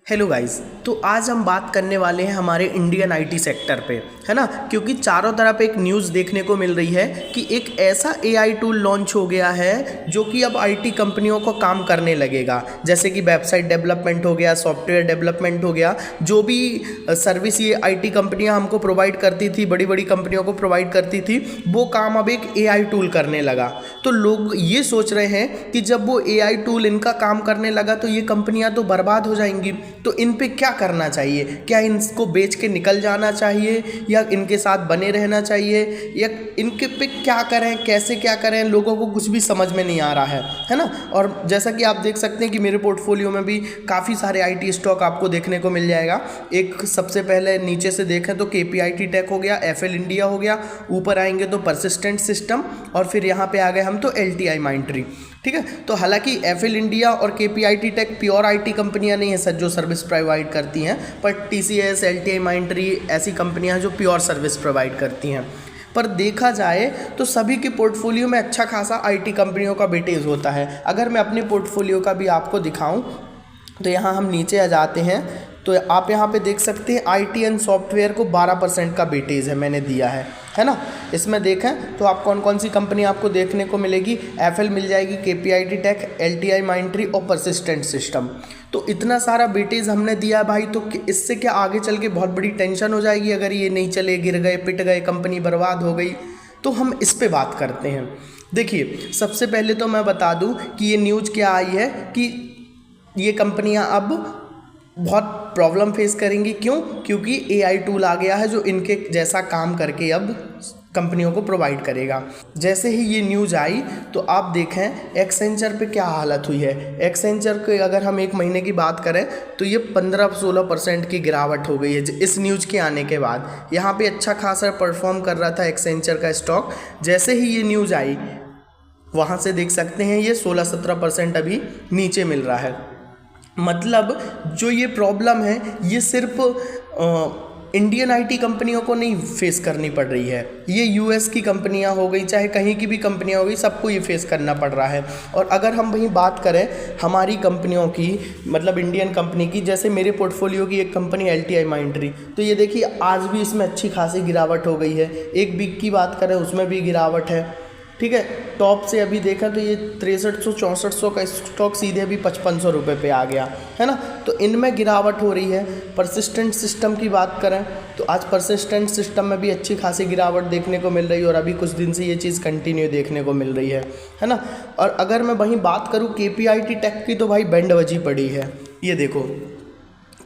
Hello guys. तो आज हम बात करने वाले हैं हमारे इंडियन आईटी सेक्टर पे, है ना। क्योंकि चारों तरफ एक न्यूज़ देखने को मिल रही है कि एक ऐसा एआई टूल लॉन्च हो गया है जो कि अब आईटी कंपनियों को काम करने लगेगा। जैसे कि वेबसाइट डेवलपमेंट हो गया, सॉफ्टवेयर डेवलपमेंट हो गया, जो भी सर्विस ये आईटी कंपनियां हमको प्रोवाइड करती थी, बड़ी बड़ी कंपनियों को प्रोवाइड करती थी, वो काम अब एक एआई टूल करने लगा। तो लोग ये सोच रहे हैं कि जब वो एआई टूल इनका काम करने लगा तो ये कंपनियां तो बर्बाद हो जाएंगी। तो इन पे क्या करना चाहिए? क्या इनको बेच के निकल जाना चाहिए या इनके साथ बने रहना चाहिए, या इनके पे क्या करें, कैसे क्या करें? लोगों को कुछ भी समझ में नहीं आ रहा है ना। और जैसा कि आप देख सकते हैं कि मेरे पोर्टफोलियो में भी काफ़ी सारे आईटी स्टॉक आपको देखने को मिल जाएगा। एक सबसे पहले नीचे से देखें तो केपीआईटी टेक हो गया, एफएल इंडिया हो गया, ऊपर आएंगे तो परसिस्टेंट सिस्टम, और फिर यहाँ पे आ गए हम तो एलटीआई माइंट्री। ठीक है। तो हालांकि एफएल इंडिया और केपीआईटी टेक प्योर आईटी कंपनियां नहीं है सर जो सर्विस प्रोवाइड करती हैं, पर टीसीएस, एलटीआई माइंट्री ऐसी कंपनियां हैं जो प्योर सर्विस प्रोवाइड करती हैं। पर देखा जाए तो सभी के पोर्टफोलियो में अच्छा खासा आईटी कंपनियों का वेटेज होता है। अगर मैं अपने पोर्टफोलियो का भी आपको दिखाऊं तो यहाँ हम नीचे आ जाते हैं तो आप यहाँ पे देख सकते हैं आईटी एंड सॉफ्टवेयर को 12% का वेटेज है मैंने दिया है ना। इसमें देखें तो आप कौन कौन सी कंपनी आपको देखने को मिलेगी। एफएल मिल जाएगी, केपीआईटी टेक, एलटीआई माइंट्री और परसिस्टेंट सिस्टम। तो इतना सारा वेटेज हमने दिया भाई, तो इससे क्या आगे चल के बहुत बड़ी टेंशन हो जाएगी अगर ये नहीं चले, गिर गए, पिट गए, कंपनी बर्बाद हो गई। तो हम इस पे बात करते हैं। देखिए, सबसे पहले तो मैं बता दूं कि ये न्यूज़ क्या आई है कि ये कंपनियां अब बहुत प्रॉब्लम फेस करेंगी। क्यों? क्योंकि एआई टूल आ गया है जो इनके जैसा काम करके अब कंपनियों को प्रोवाइड करेगा। जैसे ही ये न्यूज़ आई तो आप देखें एक्सेंचर पे क्या हालत हुई है। एक्सेंचर के अगर हम एक महीने की बात करें तो ये 15-16% की गिरावट हो गई है इस न्यूज़ के आने के बाद। यहाँ पे अच्छा खासा परफॉर्म कर रहा था एक्सेंचर का स्टॉक। जैसे ही ये न्यूज़ आई वहाँ से देख सकते हैं ये 16-17% अभी नीचे मिल रहा है। मतलब जो ये प्रॉब्लम है ये सिर्फ इंडियन आईटी कंपनियों को नहीं फेस करनी पड़ रही है, ये यूएस की कंपनियां हो गई, चाहे कहीं की भी कंपनियां हो गई, सबको ये फेस करना पड़ रहा है। और अगर हम वहीं बात करें हमारी कंपनियों की, मतलब इंडियन कंपनी की, जैसे मेरे पोर्टफोलियो की एक कंपनी एलटीआई माइंट्री, तो ये देखिए आज भी इसमें अच्छी खासी गिरावट हो गई है। एक वीक की बात करें उसमें भी गिरावट है। ठीक है। टॉप से अभी देखा तो ये 6300-6400 का स्टॉक सीधे अभी 5500 रुपये पे आ गया, है ना। तो इनमें गिरावट हो रही है। परसिस्टेंट सिस्टम की बात करें तो आज परसिस्टेंट सिस्टम में भी अच्छी खासी गिरावट देखने को मिल रही है और अभी कुछ दिन से ये चीज़ कंटिन्यू देखने को मिल रही है ना। और अगर मैं वहीं बात करूँ केपीआईटी टेक की तो भाई बैंड बजी पड़ी है। ये देखो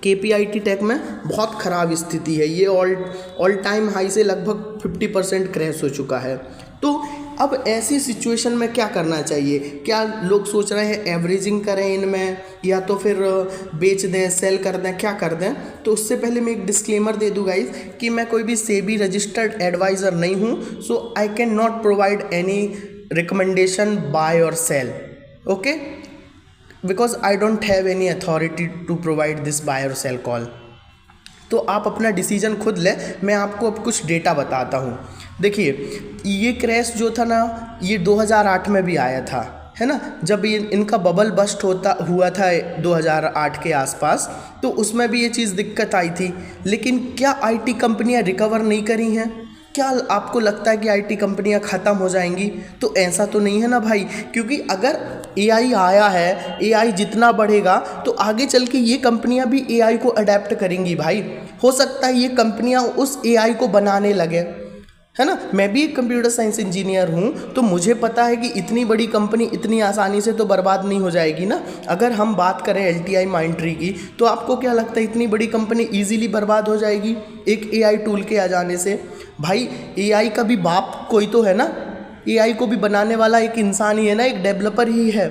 केपीआईटी टेक में बहुत ख़राब स्थिति है, ये ऑल टाइम हाई से लगभग 50% क्रैश हो चुका है। तो अब ऐसी सिचुएशन में क्या करना चाहिए? क्या लोग सोच रहे हैं एवरेजिंग करें इनमें, या तो फिर बेच दें, सेल कर दें, क्या कर दें? तो उससे पहले मैं एक डिस्क्लेमर दे दूँ गाइज कि मैं कोई भी सेबी रजिस्टर्ड एडवाइज़र नहीं हूँ, so I can not provide any recommendation buy or sell, okay, because I don't have any authority to provide this buy or sell call. तो आप अपना डिसीजन खुद लें। मैं आपको अब कुछ डेटा बताता हूँ। देखिए, ये क्रैश जो था ना ये 2008 में भी आया था, है ना। जब ये इनका बबल बस्ट हुआ था 2008 के आसपास, तो उसमें भी ये चीज़ दिक्कत आई थी। लेकिन क्या आईटी कंपनियां रिकवर नहीं करी हैं? क्या आपको लगता है कि आईटी कंपनियां ख़त्म हो जाएंगी? तो ऐसा तो नहीं है ना भाई, क्योंकि अगर एआई आया है, एआई जितना बढ़ेगा तो आगे चल के ये कंपनियां भी एआई को अडेप्ट करेंगी भाई। हो सकता है ये कंपनियां उस एआई को बनाने लगे, है ना। मैं भी एक कंप्यूटर साइंस इंजीनियर हूँ, तो मुझे पता है कि इतनी बड़ी कंपनी इतनी आसानी से तो बर्बाद नहीं हो जाएगी ना। अगर हम बात करें एलटीआई माइंट्री की, तो आपको क्या लगता है इतनी बड़ी कंपनी इजीली बर्बाद हो जाएगी एक एआई टूल के आ जाने से? भाई एआई का भी बाप कोई तो है ना, एआई को भी बनाने वाला एक इंसान ही है ना, एक डेवलपर ही है।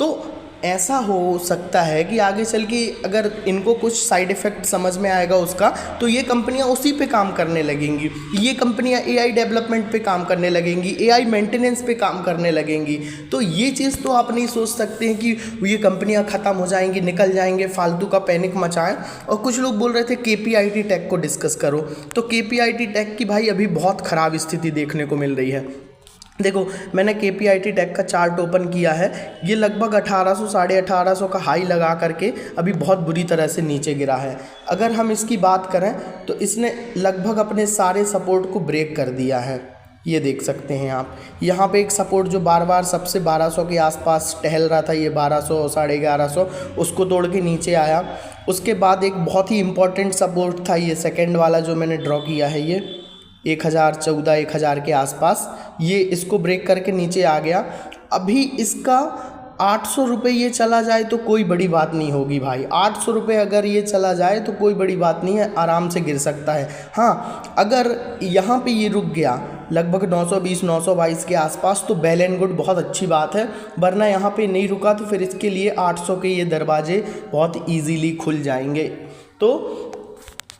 तो ऐसा हो सकता है कि आगे चल के अगर इनको कुछ साइड इफ़ेक्ट समझ में आएगा उसका, तो ये कंपनियां उसी पे काम करने लगेंगी। ये कंपनियां एआई डेवलपमेंट पे काम करने लगेंगी, एआई मेंटेनेंस पे काम करने लगेंगी। तो ये चीज़ तो आप नहीं सोच सकते हैं कि ये कंपनियां ख़त्म हो जाएंगी, निकल जाएंगे, फालतू का पैनिक मचाएं। और कुछ लोग बोल रहे थे केपीआईटी टेक को डिस्कस करो, तो केपीआईटी टेक की भाई अभी बहुत ख़राब स्थिति देखने को मिल रही है। देखो मैंने KPIT टेक का चार्ट ओपन किया है, ये लगभग 1800 साढ़े 1800 का हाई लगा करके अभी बहुत बुरी तरह से नीचे गिरा है। अगर हम इसकी बात करें तो इसने लगभग अपने सारे सपोर्ट को ब्रेक कर दिया है। ये देख सकते हैं आप, यहाँ पे एक सपोर्ट जो बार बार सबसे 1200 के आसपास टहल रहा था, ये 1200 साढ़े 1100, उसको तोड़ के नीचे आया। उसके बाद एक बहुत ही इंपॉर्टेंट सपोर्ट था, ये सेकेंड वाला जो मैंने ड्रॉ किया है, ये 1014 1000 के आसपास, ये इसको ब्रेक करके नीचे आ गया। अभी इसका 800 रुपये ये चला जाए तो कोई बड़ी बात नहीं होगी भाई, 800 रुपये अगर ये चला जाए तो कोई बड़ी बात नहीं है, आराम से गिर सकता है। हाँ, अगर यहाँ पे ये रुक गया लगभग 920 922 के आसपास तो वेल एंड गुड, बहुत अच्छी बात है। वरना यहाँ पे नहीं रुका तो फिर इसके लिए 800 के ये दरवाजे बहुत ईजीली खुल जाएंगे। तो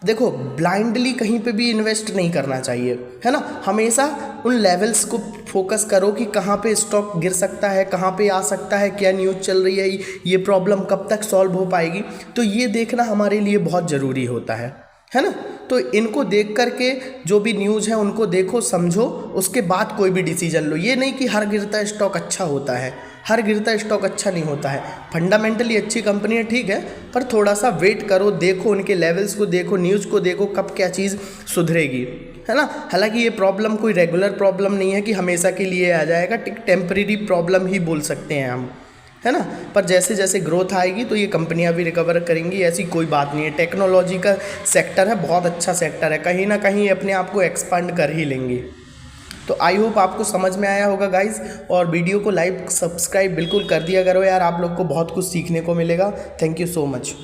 देखो ब्लाइंडली कहीं पे भी इन्वेस्ट नहीं करना चाहिए, है ना। हमेशा उन लेवल्स को फोकस करो कि कहाँ पे स्टॉक गिर सकता है, कहाँ पे आ सकता है, क्या न्यूज़ चल रही है, ये प्रॉब्लम कब तक सॉल्व हो पाएगी, तो ये देखना हमारे लिए बहुत ज़रूरी होता है ना। तो इनको देख करके जो भी न्यूज़ है उनको देखो, समझो, उसके बाद कोई भी डिसीजन लो। ये नहीं कि हर गिरता स्टॉक अच्छा होता है, हर गिरता स्टॉक अच्छा नहीं होता है। फंडामेंटली अच्छी कंपनी है, ठीक है, पर थोड़ा सा वेट करो, देखो उनके लेवल्स को, देखो न्यूज़ को, देखो कब क्या चीज़ सुधरेगी, है ना। हालांकि ये प्रॉब्लम कोई रेगुलर प्रॉब्लम नहीं है कि हमेशा के लिए आ जाएगा, टेम्परेरी प्रॉब्लम ही बोल सकते हैं हम, है ना। पर जैसे जैसे ग्रोथ आएगी तो ये कंपनियां भी रिकवर करेंगी, ऐसी कोई बात नहीं है। टेक्नोलॉजी का सेक्टर है, बहुत अच्छा सेक्टर है, कहीं ना कहीं अपने आप को एक्सपांड कर ही लेंगे। तो आई होप आपको समझ में आया होगा गाइज, और वीडियो को लाइक सब्सक्राइब बिल्कुल कर दिया करो यार, आप लोग को बहुत कुछ सीखने को मिलेगा। Thank you so much.